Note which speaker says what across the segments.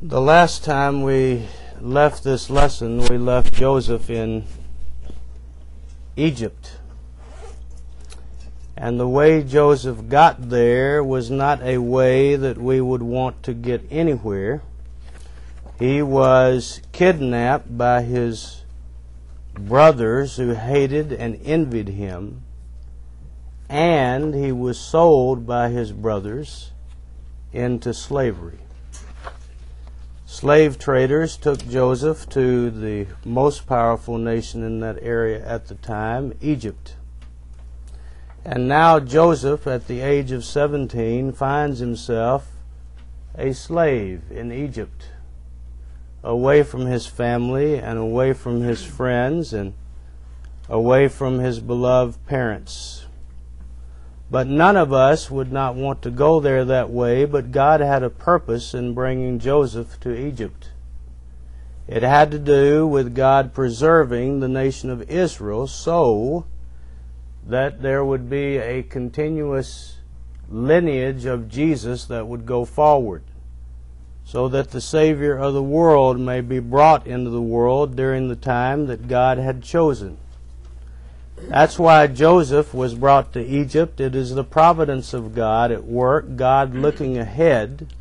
Speaker 1: The last time we left this lesson, we left Joseph in Egypt. And the way Joseph got there was not a way that we would want to get anywhere. He was kidnapped by his brothers who hated and envied him, and he was sold by his brothers into slavery. Slave traders took Joseph to the most powerful nation in that area at the time, Egypt. And now Joseph, at the age of 17, finds himself a slave in Egypt, away from his family and away from his friends and away from his beloved parents. But none of us would not want to go there that way, but God had a purpose in bringing Joseph to Egypt. It had to do with God preserving the nation of Israel so that there would be a continuous lineage of Jesus that would go forward, so that the Savior of the world may be brought into the world during the time that God had chosen. That's why Joseph was brought to Egypt. It is the providence of God at work, God looking ahead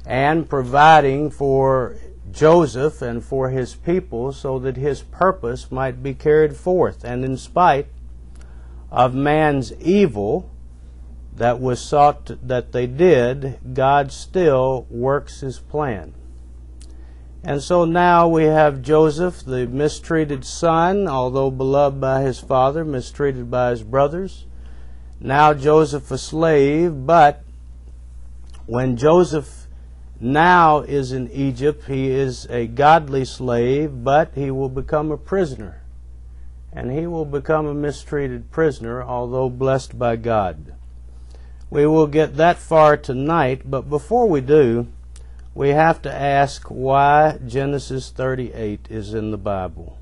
Speaker 1: and providing for Joseph and for his people so that his purpose might be carried forth. And in spite of man's evil that was sought that they did, God still works his plan. And so now we have Joseph, the mistreated son, although beloved by his father, mistreated by his brothers. Now Joseph a slave, but when Joseph now is in Egypt, he is a godly slave, but he will become a prisoner. And he will become a mistreated prisoner, although blessed by God. We will get that far tonight, but before we do, we have to ask why Genesis 38 is in the Bible.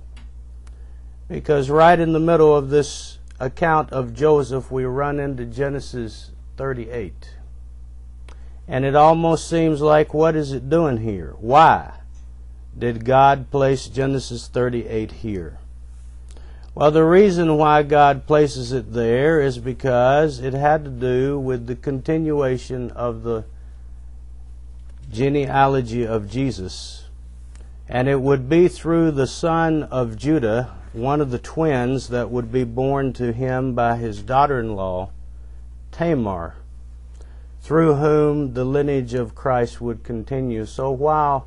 Speaker 1: Because right in the middle of this account of Joseph, we run into Genesis 38. And it almost seems like, what is it doing here? Why did God place Genesis 38 here? Well, the reason why God places it there is because it had to do with the continuation of the genealogy of Jesus. And it would be through the son of Judah, one of the twins that would be born to him by his daughter-in-law, Tamar, through whom the lineage of Christ would continue. So while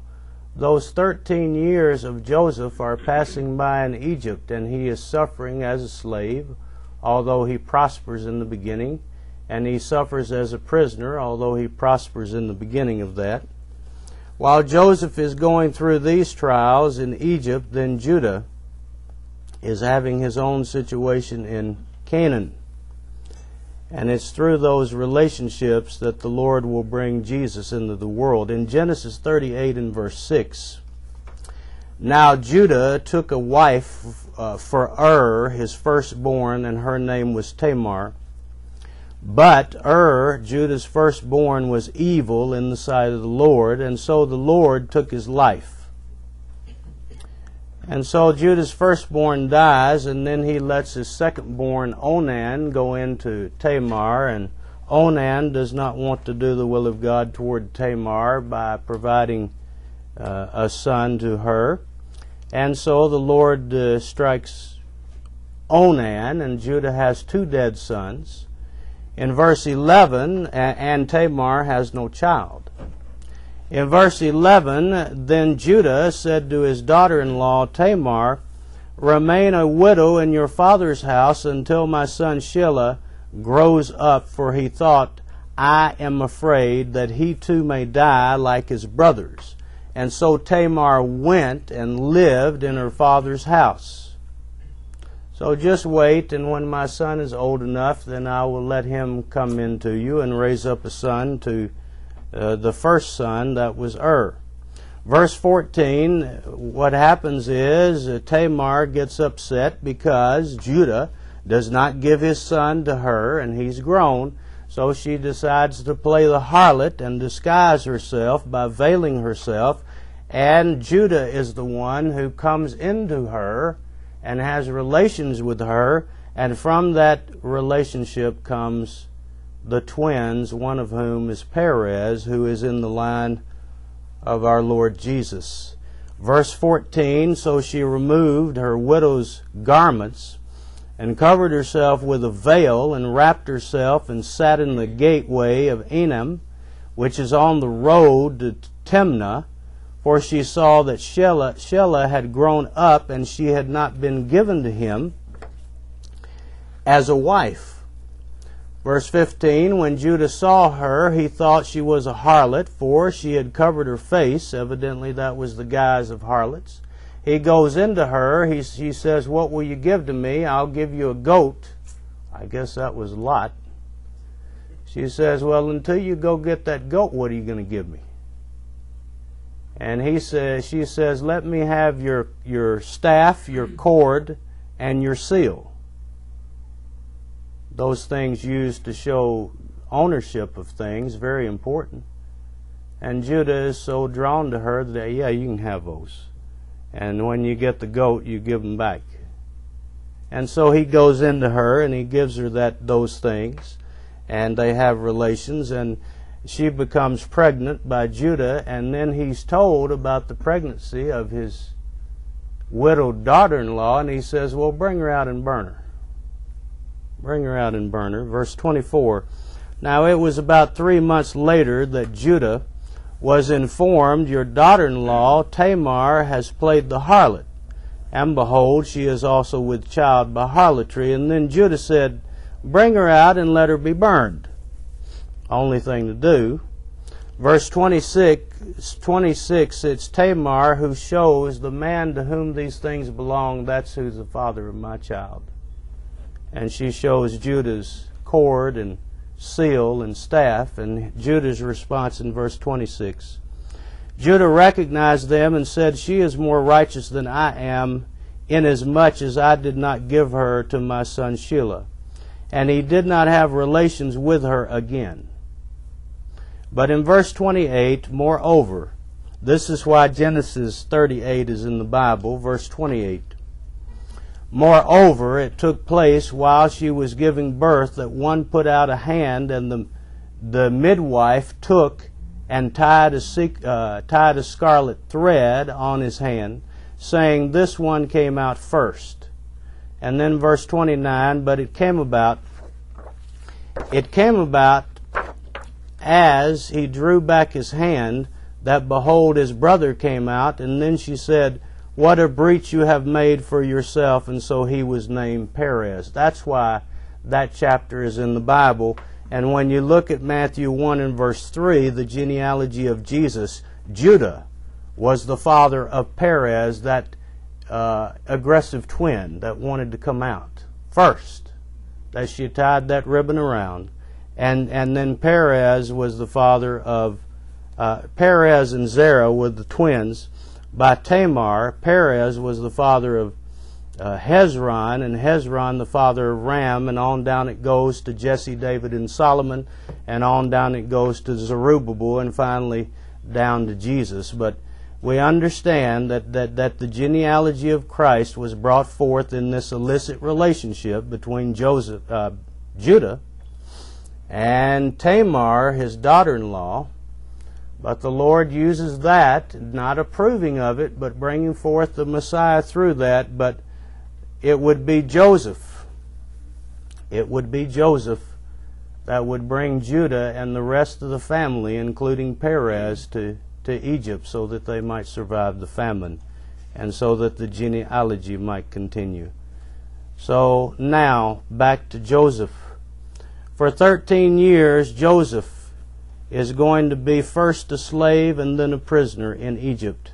Speaker 1: those 13 years of Joseph are passing by in Egypt, and he is suffering as a slave, although he prospers in the beginning, and he suffers as a prisoner, although he prospers in the beginning of that. While Joseph is going through these trials in Egypt, then Judah is having his own situation in Canaan. And it's through those relationships that the Lord will bring Jesus into the world. In Genesis 38 and verse 6, now Judah took a wife for his firstborn, and her name was Tamar. But Judah's firstborn, was evil in the sight of the Lord, and so the Lord took his life. And so Judah's firstborn dies, and then he lets his secondborn Onan go into Tamar, and Onan does not want to do the will of God toward Tamar by providing a son to her. And so the Lord strikes Onan, and Judah has two dead sons. In verse 11, and Tamar has no child. In verse 11, then Judah said to his daughter-in-law Tamar, remain a widow in your father's house until my son Shelah grows up, for he thought, I am afraid that he too may die like his brothers. And so Tamar went and lived in her father's house. So just wait, and when my son is old enough, then I will let him come into you and raise up a son to the first son, that was Verse 14, what happens is Tamar gets upset because Judah does not give his son to her, and he's grown. So she decides to play the harlot and disguise herself by veiling herself, and Judah is the one who comes into her and has relations with her, and from that relationship comes the twins, one of whom is Perez, who is in the line of our Lord Jesus. Verse 14, so she removed her widow's garments and covered herself with a veil and wrapped herself and sat in the gateway of Enam, which is on the road to Timnah, for she saw that Shelah had grown up and she had not been given to him as a wife. Verse 15, when Judah saw her, he thought she was a harlot, for she had covered her face. Evidently that was the guise of harlots. He goes into her. He says, what will you give to me? I'll give you a goat. I guess that was Lot. She says, well, until you go get that goat, what are you going to give me? And she says, let me have your staff, your cord, and your seal. Those things used to show ownership of things, very important. And Judah is so drawn to her that, yeah, you can have those. And when you get the goat, you give them back. And so he goes into her and he gives her those things, and they have relations, and she becomes pregnant by Judah, and then he's told about the pregnancy of his widowed daughter-in-law, and he says, well, bring her out and burn her. Bring her out and burn her. Verse 24, now it was about 3 months later that Judah was informed, your daughter-in-law Tamar has played the harlot, and behold, she is also with child by harlotry. And then Judah said, bring her out and let her be burned. Only thing to do. Verse 26, it's Tamar who shows the man to whom these things belong, that's who's the father of my child. And she shows Judah's cord and seal and staff, and Judah's response in verse 26. Judah recognized them and said, she is more righteous than I am, inasmuch as I did not give her to my son Shelah. And he did not have relations with her again. But in verse 28, moreover, this is why Genesis 38 is in the Bible, verse 28. Moreover, it took place while she was giving birth that one put out a hand, and the midwife took and tied a scarlet thread on his hand, saying, this one came out first. And then verse 29, but it came about as he drew back his hand, that behold, his brother came out, and then she said, what a breach you have made for yourself, and so he was named Perez. That's why that chapter is in the Bible. And when you look at Matthew 1 and verse 3, the genealogy of Jesus, Judah was the father of Perez, that aggressive twin that wanted to come out first, that she tied that ribbon around. And then Perez was the father of, Perez and Zerah were the twins. By Tamar, Perez was the father of Hezron, and Hezron the father of Ram, and on down it goes to Jesse, David, and Solomon, and on down it goes to Zerubbabel, and finally down to Jesus. But we understand that the genealogy of Christ was brought forth in this illicit relationship between Judah and Tamar, his daughter-in-law. But the Lord uses that, not approving of it, but bringing forth the Messiah through that. But it would be Joseph. It would be Joseph that would bring Judah and the rest of the family, including Perez, to Egypt so that they might survive the famine and so that the genealogy might continue. So now, back to Joseph. For 13 years, Joseph is going to be first a slave and then a prisoner in Egypt.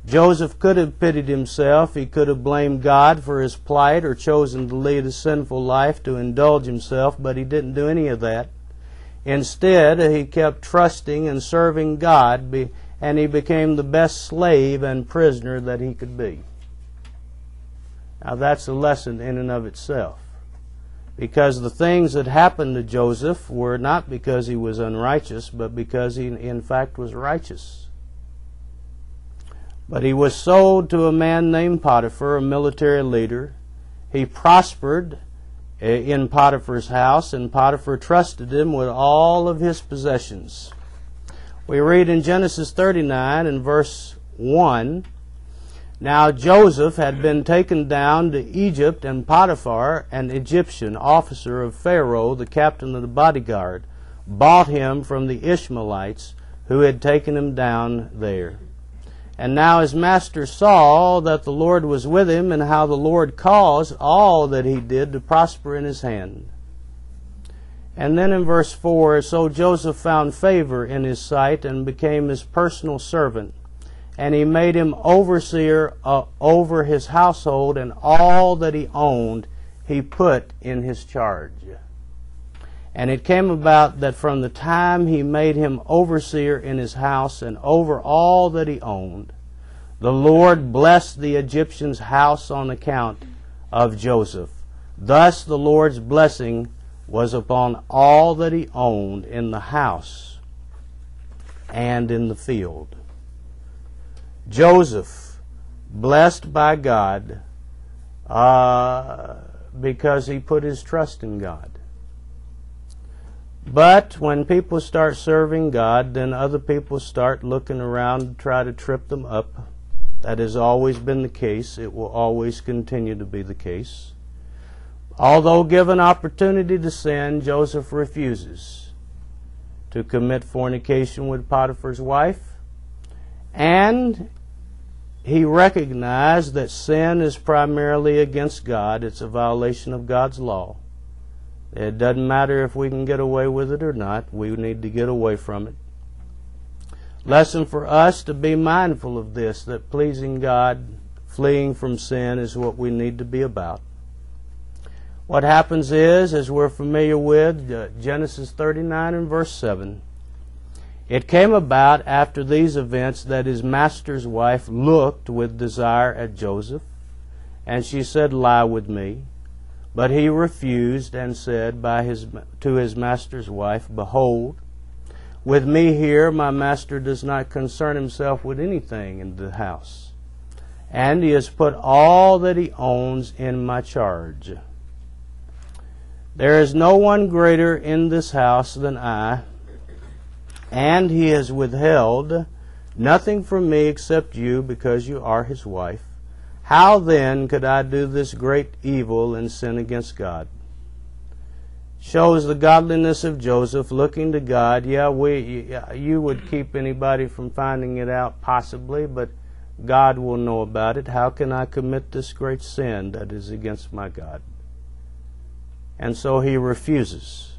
Speaker 1: Joseph could have pitied himself. He could have blamed God for his plight or chosen to lead a sinful life to indulge himself, but he didn't do any of that. Instead, he kept trusting and serving God, and he became the best slave and prisoner that he could be. Now that's a lesson in and of itself, because the things that happened to Joseph were not because he was unrighteous, but because he in fact was righteous. But he was sold to a man named Potiphar, a military leader. He prospered in Potiphar's house, and Potiphar trusted him with all of his possessions. We read in Genesis 39 and verse 1, "Now Joseph had been taken down to Egypt, and Potiphar, an Egyptian officer of Pharaoh, the captain of the bodyguard, bought him from the Ishmaelites who had taken him down there. And now his master saw that the Lord was with him, and how the Lord caused all that he did to prosper in his hand." And then in verse 4, "So Joseph found favor in his sight and became his personal servant. And he made him overseer over his household, and all that he owned he put in his charge. And it came about that from the time he made him overseer in his house and over all that he owned, the Lord blessed the Egyptian's house on account of Joseph. Thus the Lord's blessing was upon all that he owned in the house and in the field." Joseph, blessed by God because he put his trust in God. But when people start serving God, then other people start looking around to try to trip them up. That has always been the case. It will always continue to be the case. Although given opportunity to sin, Joseph refuses to commit fornication with Potiphar's wife, and he recognized that sin is primarily against God. It's a violation of God's law. It doesn't matter if we can get away with it or not. We need to get away from it. Lesson for us to be mindful of this, that pleasing God, fleeing from sin is what we need to be about. What happens is, as we're familiar with, Genesis 39 and verse 7, "It came about after these events that his master's wife looked with desire at Joseph, and she said, 'Lie with me.' But he refused and said to his master's wife, 'Behold, with me here my master does not concern himself with anything in the house, and he has put all that he owns in my charge. There is no one greater in this house than I, and he has withheld nothing from me except you, because you are his wife. How then could I do this great evil and sin against God?'" Shows the godliness of Joseph, looking to God. You would keep anybody from finding it out, possibly, but God will know about it. How can I commit this great sin that is against my God? And so he refuses.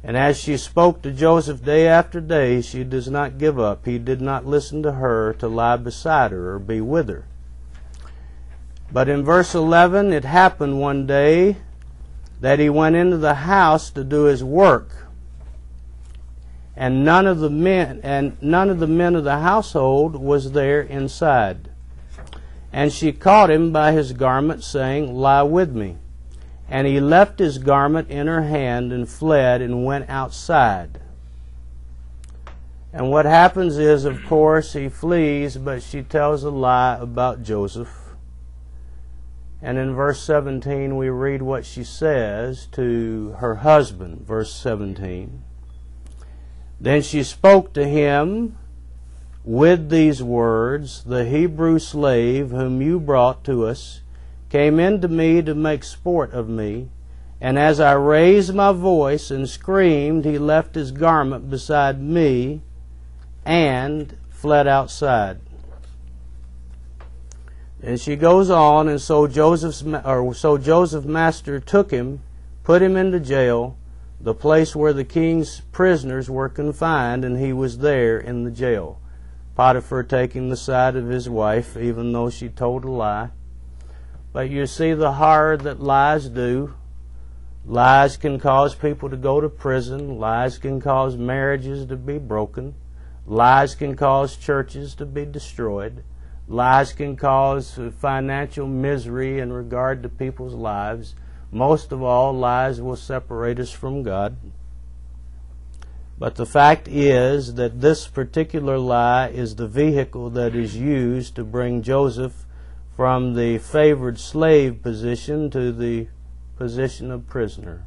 Speaker 1: And as she spoke to Joseph day after day, she does not give up. He did not listen to her to lie beside her or be with her. But in verse 11, "It happened one day that he went into the house to do his work, and none of the men of the household was there inside. And she caught him by his garment, saying, 'Lie with me.' And he left his garment in her hand and fled and went outside." And what happens is, of course, he flees, but she tells a lie about Joseph. And in verse 17, we read what she says to her husband. Verse 17. "Then she spoke to him with these words, 'The Hebrew slave whom you brought to us came in to me to make sport of me. And as I raised my voice and screamed, he left his garment beside me and fled outside.'" And she goes on, "And so Joseph's master took him, put him into jail, the place where the king's prisoners were confined, and he was there in the jail." Potiphar taking the side of his wife, even though she told a lie. But you see the horror that lies do. Lies can cause people to go to prison. Lies can cause marriages to be broken. Lies can cause churches to be destroyed. Lies can cause financial misery in regard to people's lives. Most of all, lies will separate us from God. But the fact is that this particular lie is the vehicle that is used to bring Joseph from the favored slave position to the position of prisoner.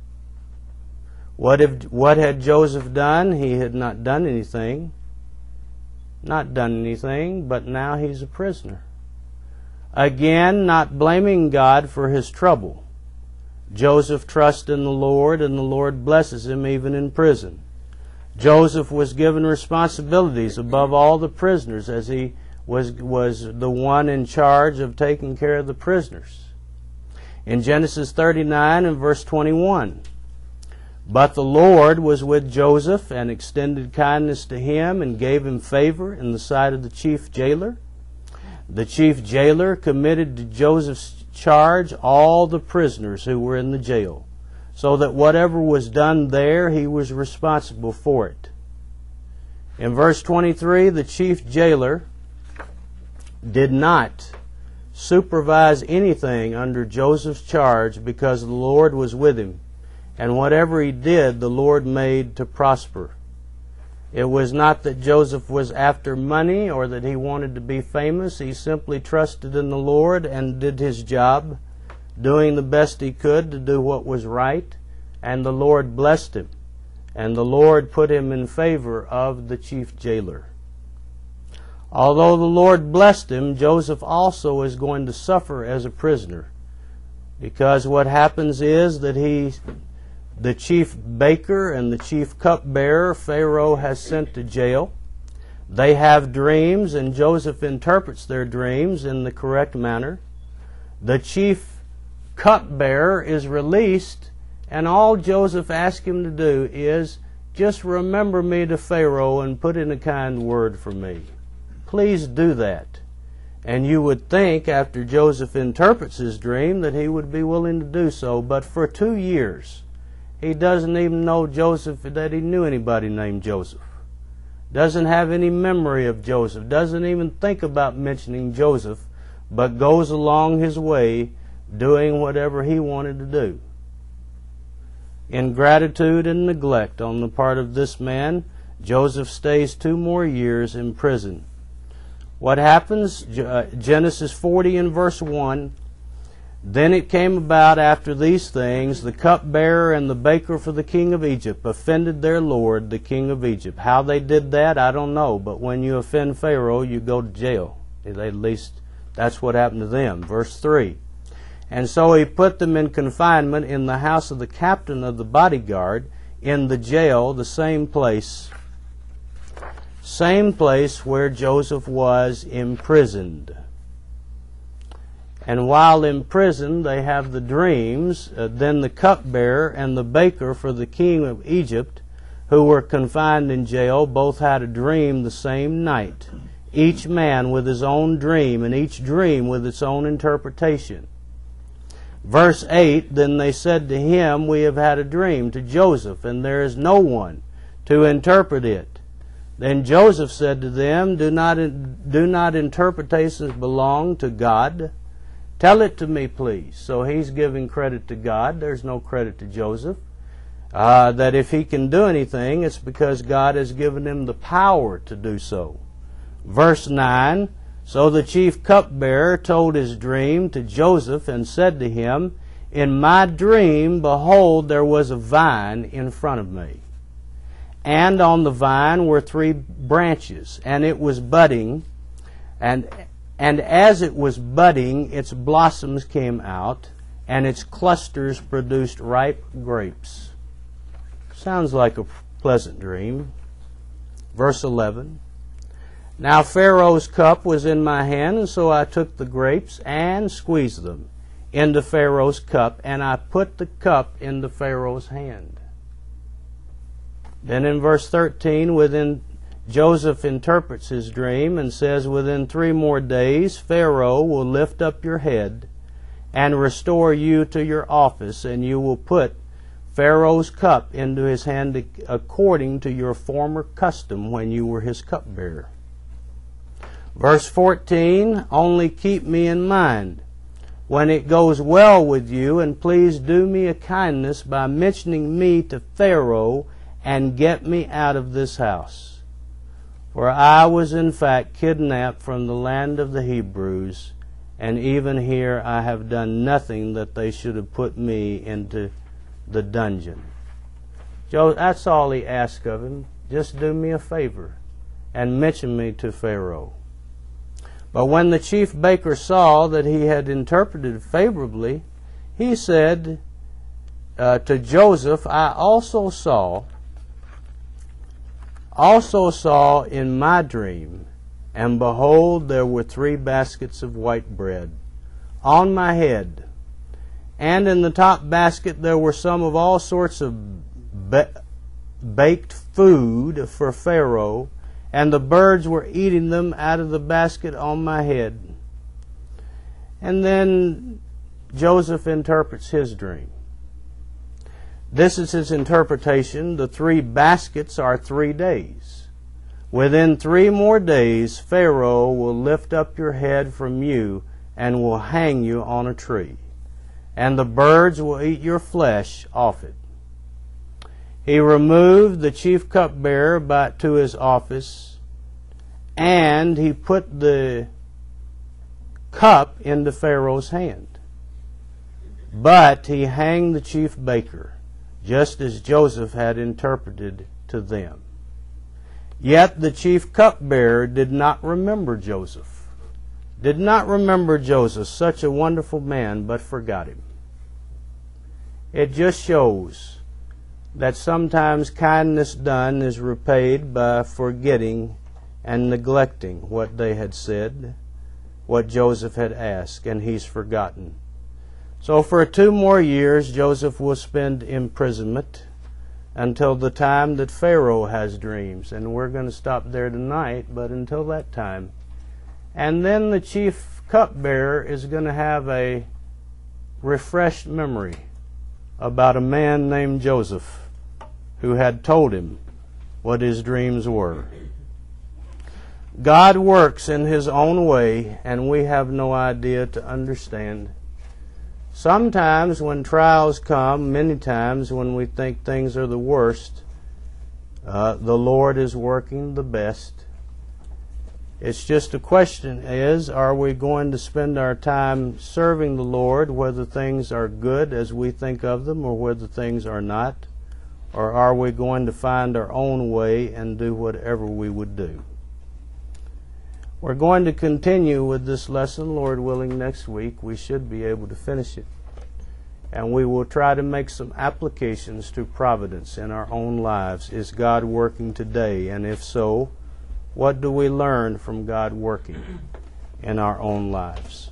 Speaker 1: What had Joseph done? He had not done anything. But now he's a prisoner. Again, not blaming God for his trouble. Joseph trusts in the Lord, and the Lord blesses him even in prison. Joseph was given responsibilities above all the prisoners, as he was the one in charge of taking care of the prisoners. In Genesis 39 and verse 21, but the Lord was with Joseph and extended kindness to him and gave him favor in the sight of the chief jailer. The chief jailer committed to Joseph's charge all the prisoners who were in the jail, so that whatever was done there, he was responsible for it. In verse 23, the chief jailer did not supervise anything under Joseph's charge because the Lord was with him, and whatever he did, the Lord made to prosper. It was not that Joseph was after money or that he wanted to be famous. He simply trusted in the Lord and did his job, doing the best he could to do what was right, and the Lord blessed him, and the Lord put him in favor of the chief jailer. Although the Lord blessed him, Joseph also is going to suffer as a prisoner, because what happens is that the chief baker and the chief cupbearer Pharaoh has sent to jail. They have dreams, and Joseph interprets their dreams in the correct manner. The chief cupbearer is released, and all Joseph asks him to do is just remember me to Pharaoh and put in a kind word for me. Please do that. And you would think after Joseph interprets his dream that he would be willing to do so. But for 2 years, he doesn't even know Joseph, that he knew anybody named Joseph. Doesn't have any memory of Joseph. Doesn't even think about mentioning Joseph, but goes along his way doing whatever he wanted to do. Ingratitude and neglect on the part of this man, Joseph stays 2 more years in prison. What happens? Genesis 40 and verse 1. Then it came about after these things, the cupbearer and the baker for the king of Egypt offended their lord, the king of Egypt. How they did that, I don't know. But when you offend Pharaoh, you go to jail. At least that's what happened to them. Verse 3. And so he put them in confinement in the house of the captain of the bodyguard, in the jail, the same place where Joseph was imprisoned. And while in prison, they have the dreams. Then the cupbearer and the baker for the king of Egypt, who were confined in jail, both had a dream the same night, each man with his own dream, and each dream with its own interpretation. Verse 8, then they said to him, we have had a dream, to Joseph, and there is no one to interpret it. Then Joseph said to them, do not interpretations belong to God? Tell it to me, please. So he's giving credit to God. There's no credit to Joseph. That if he can do anything, it's because God has given him the power to do so. Verse 9, so the chief cupbearer told his dream to Joseph and said to him, in my dream, behold, there was a vine in front of me. And on the vine were 3 branches, and it was budding, and as it was budding, its blossoms came out, and its clusters produced ripe grapes. Sounds like a pleasant dream. Verse 11. Now Pharaoh's cup was in my hand, and so I took the grapes and squeezed them into Pharaoh's cup, and I put the cup into Pharaoh's hand. Then in verse 13, Joseph interprets his dream and says, within 3 more days, Pharaoh will lift up your head and restore you to your office, and you will put Pharaoh's cup into his hand according to your former custom when you were his cupbearer. Verse 14, only keep me in mind, when it goes well with you, and please do me a kindness by mentioning me to Pharaoh and get me out of this house. For I was in fact kidnapped from the land of the Hebrews, and even here I have done nothing that they should have put me into the dungeon. That's all he asked of him. Just do me a favor and mention me to Pharaoh. But when the chief baker saw that he had interpreted favorably, he said to Joseph, I also saw in my dream, and behold, there were 3 baskets of white bread on my head, and in the top basket there were some of all sorts of baked food for Pharaoh, and the birds were eating them out of the basket on my head. And then Joseph interprets his dream. This is his interpretation. The 3 baskets are 3 days. Within 3 more days, Pharaoh will lift up your head from you and will hang you on a tree, and the birds will eat your flesh off it. He removed the chief cupbearer back to his office, and he put the cup into Pharaoh's hand. But he hanged the chief baker, just as Joseph had interpreted to them. Yet the chief cupbearer did not remember Joseph. Did not remember Joseph, such a wonderful man, but forgot him. It just shows that sometimes kindness done is repaid by forgetting and neglecting what they had said, what Joseph had asked, and he's forgotten. So for 2 more years, Joseph will spend imprisonment until the time that Pharaoh has dreams. And we're going to stop there tonight, but until that time. And then the chief cupbearer is going to have a refreshed memory about a man named Joseph who had told him what his dreams were. God works in His own way, and we have no idea to understand. Sometimes when trials come, many times when we think things are the worst, the Lord is working the best. It's just a question is, are we going to spend our time serving the Lord, whether things are good as we think of them or whether things are not? Or are we going to find our own way and do whatever we would do? We're going to continue with this lesson, Lord willing, next week. We should be able to finish it. And we will try to make some applications to Providence in our own lives. Is God working today? And if so, what do we learn from God working in our own lives?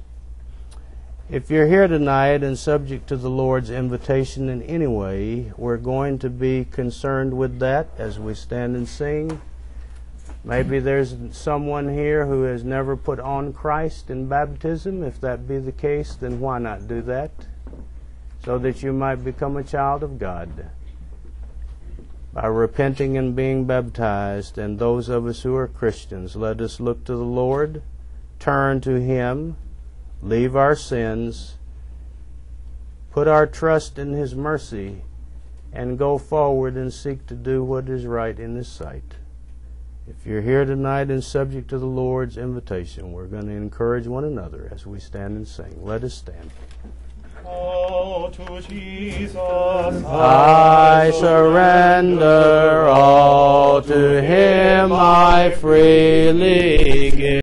Speaker 1: If you're here tonight and subject to the Lord's invitation in any way, we're going to be concerned with that as we stand and sing. Maybe there's someone here who has never put on Christ in baptism. If that be the case, then why not do that? So that you might become a child of God by repenting and being baptized. And those of us who are Christians, let us look to the Lord, turn to Him, leave our sins, put our trust in His mercy, and go forward and seek to do what is right in His sight. If you're here tonight and subject to the Lord's invitation, we're going to encourage one another as we stand and sing. Let us stand.
Speaker 2: Oh, to Jesus
Speaker 1: I surrender all, to Him I freely give.